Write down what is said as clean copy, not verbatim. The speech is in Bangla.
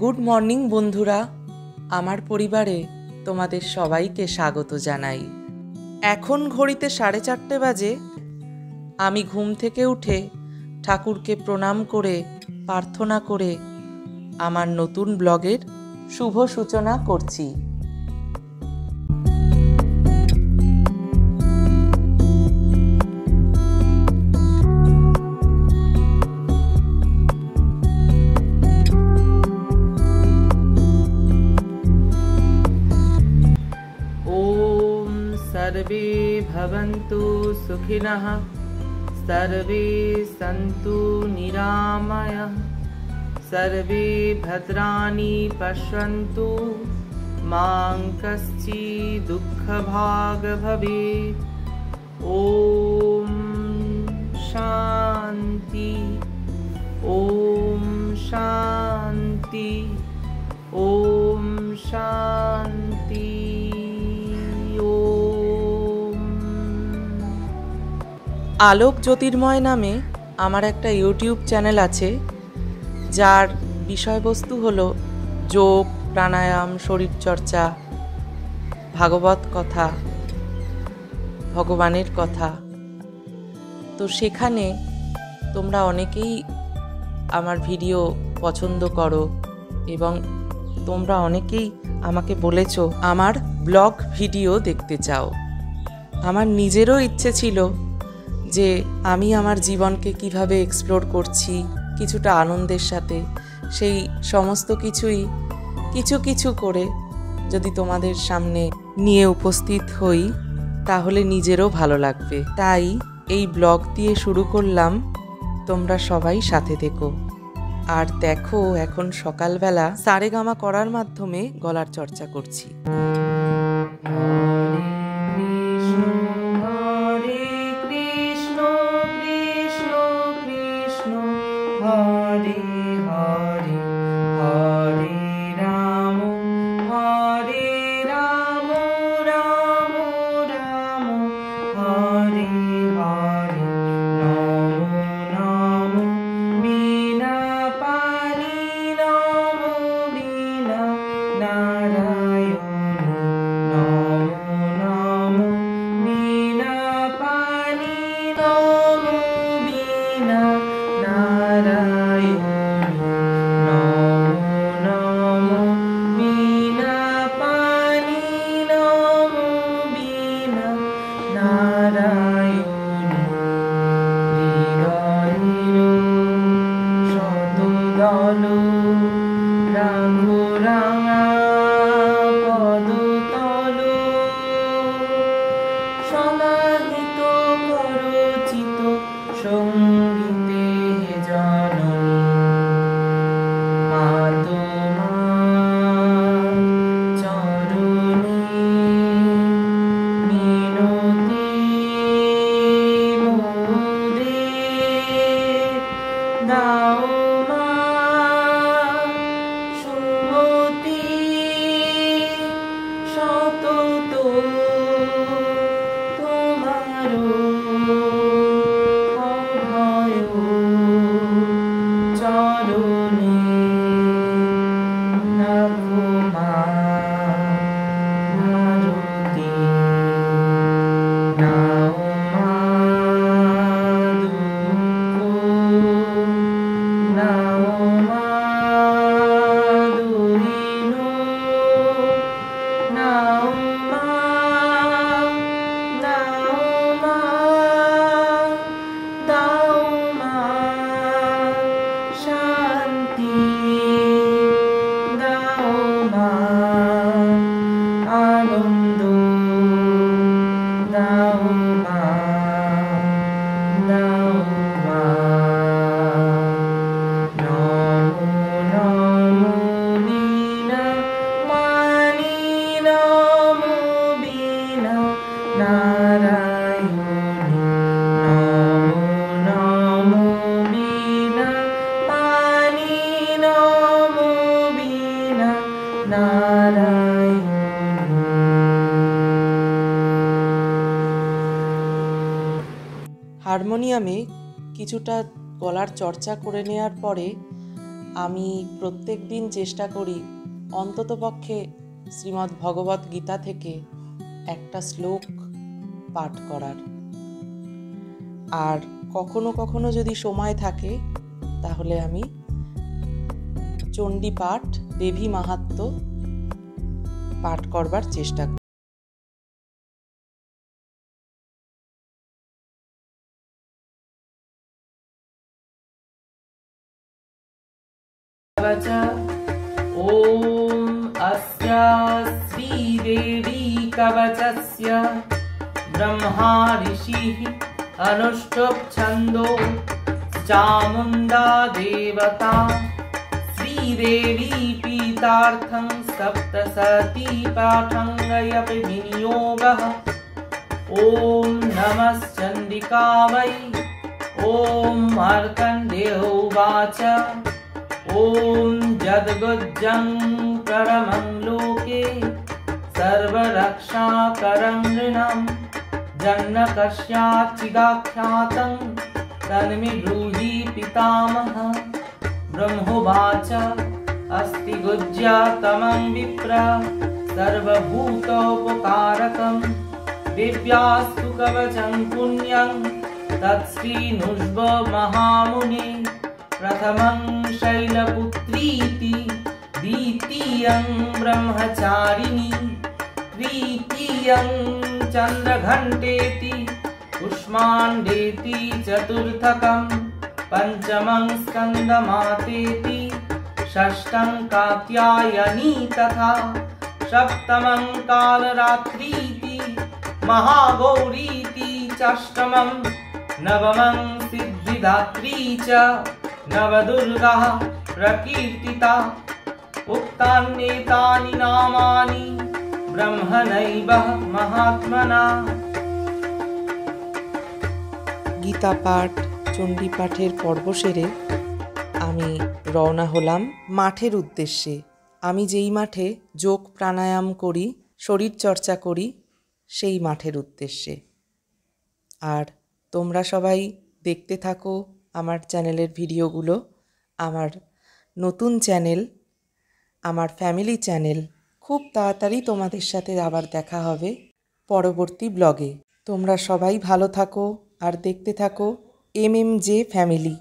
গুড মর্নিং বন্ধুরা, আমার পরিবারে তোমাদের সবাইকে স্বাগত জানাই। এখন ঘড়িতে 4:30 বাজে। আমি ঘুম থেকে উঠে ঠাকুরকে প্রণাম করে প্রার্থনা করে আমার নতুন ব্লগের শুভ সূচনা করছি। सर्वे भवन्तु सुखिनः, सर्वे सन्तु निरामयः, सर्वे भद्राणि पश्यन्तु, मा कश्चित् दुःखभाग् भवेत्। ॐ शान्ति, ॐ शान्ति, ॐ शान्ति। আলোক জ্যোতির্ময় নামে আমার একটা ইউটিউব চ্যানেল আছে, যার বিষয়বস্তু হলো যোগ, প্রাণায়াম, শরীরচর্চা, ভাগবত কথা, ভগবানের কথা। তো সেখানে তোমরা অনেকেই আমার ভিডিও পছন্দ করো এবং তোমরা অনেকেই আমাকে বলেছো আমার ব্লগ ভিডিও দেখতে চাও। আমার নিজেরও ইচ্ছে ছিল যে আমি আমার জীবনকে কিভাবে এক্সপ্লোর করছি কিছুটা আনন্দের সাথে, সেই সমস্ত কিছুই কিছু কিছু করে যদি তোমাদের সামনে নিয়ে উপস্থিত হই তাহলে নিজেরও ভালো লাগবে। তাই এই ব্লগ দিয়ে শুরু করলাম, তোমরা সবাই সাথে থেকো। আর দেখো, এখন সকালবেলা সারেগামা করার মাধ্যমে গলার চর্চা করছি। হরে হরে হরে রাম, হরে রাম, রাম রাম হরে হরে, নমো নমো বিনা পানি, নমো বিনা নারায়ণ, নমো নমো বিনা পানি, নমো বিনা নারায়ণ, নমো নমো বিনা পানি, নমো বিনা নারায়ণ। হৃদয়ের শতদল রাঘো রাঙা পদতল, সমাহিত করচিত সঙ্গীতে জননী, মা তোমার চরণে মিনতি মোদের, দাও মা সুমতি সতত তোমারো অভয় চরণে রাখো মা ভারতী, নাও মা দুঃখ, নাও মা দুরিন, নাও মা, নাও মা, দাও মা শান্তি, দাও মা আনন্দ, দাও মা, দাও মা। নমো নমো বিনা পানি, নমো বিনা নারায়ণ, নমো নমো বিনা পানি, নমো বিনা নারায়ণ। হারমোনিয়ামে কিছুটা গলার চর্চা করে নেওয়ার পরে আমি প্রত্যেক দিন চেষ্টা করি অন্ততপক্ষে শ্রীমদ্ ভগবত গীতা থেকে একটা শ্লোক পাঠ করার। আর কখনো কখনো যদি সময় থাকে তাহলে আমি চণ্ডী পাঠ, দেবী মাহাত্ম্য পাঠ করবার চেষ্টা করি। ओम अस्या श्रीदेवी कवचस्य ब्रह्मा ऋषिः अनुष्टुप् छन्दो चामुण्डा देवता श्रीदेवी पीतार्थं सप्तशती पाठङ्गयपि विनियोगः। ओम नमश्चण्डिकावै। ओम मार्कण्डेय उवाच ओम जद्गुज्जं परमं लोके सर्वरक्षाकरं नृणां जन्नकस्याच्चिदाख्यातं तन्मे ब्रूहि पितामहः। ब्रह्मोवाच अस्ति गुज्जतमं विप्र सर्वभूतोपकारकं दिव्यास्तु कवचं पुण्यं तत्श्रीनुष्व महामुने। प्रथमं शैलपुत्रीति द्वितीयं ब्रह्मचारिणी तृतीयं चन्द्रघण्टेति कुष्माण्डेति चतुर्थकं पंचमं स्कन्दमातेति षष्ठं कात्यायनी तथा सप्तमं कालरात्रीति महागौरीति षष्ठमं नवमं सिद्धिदात्री च नवदुर्गा प्रकीर्तिता। उक्तान्येतानि नामानि ब्रह्मणैव महात्मना। गीता पाठ, चण्डी पाठের পর্ব সেরে আমি রওনা হলাম মাঠের উদ্দেশ্যে। আমি যেই মাঠে যোগ প্রাণায়াম করি, শরীর চর্চা করি, সেই মাঠের উদ্দেশ্যে। আর তোমরা সবাই দেখতে থাকো আমার চ্যানেলের ভিডিওগুলো। আমার নতুন চ্যানেল, আমার ফ্যামিলি চ্যানেল। খুব তাড়াতাড়ি তোমাদের সাথে আবার দেখা হবে পরবর্তী ব্লগে। তোমরা সবাই ভালো থাকো আর দেখতে থাকো MMJ ফ্যামিলি।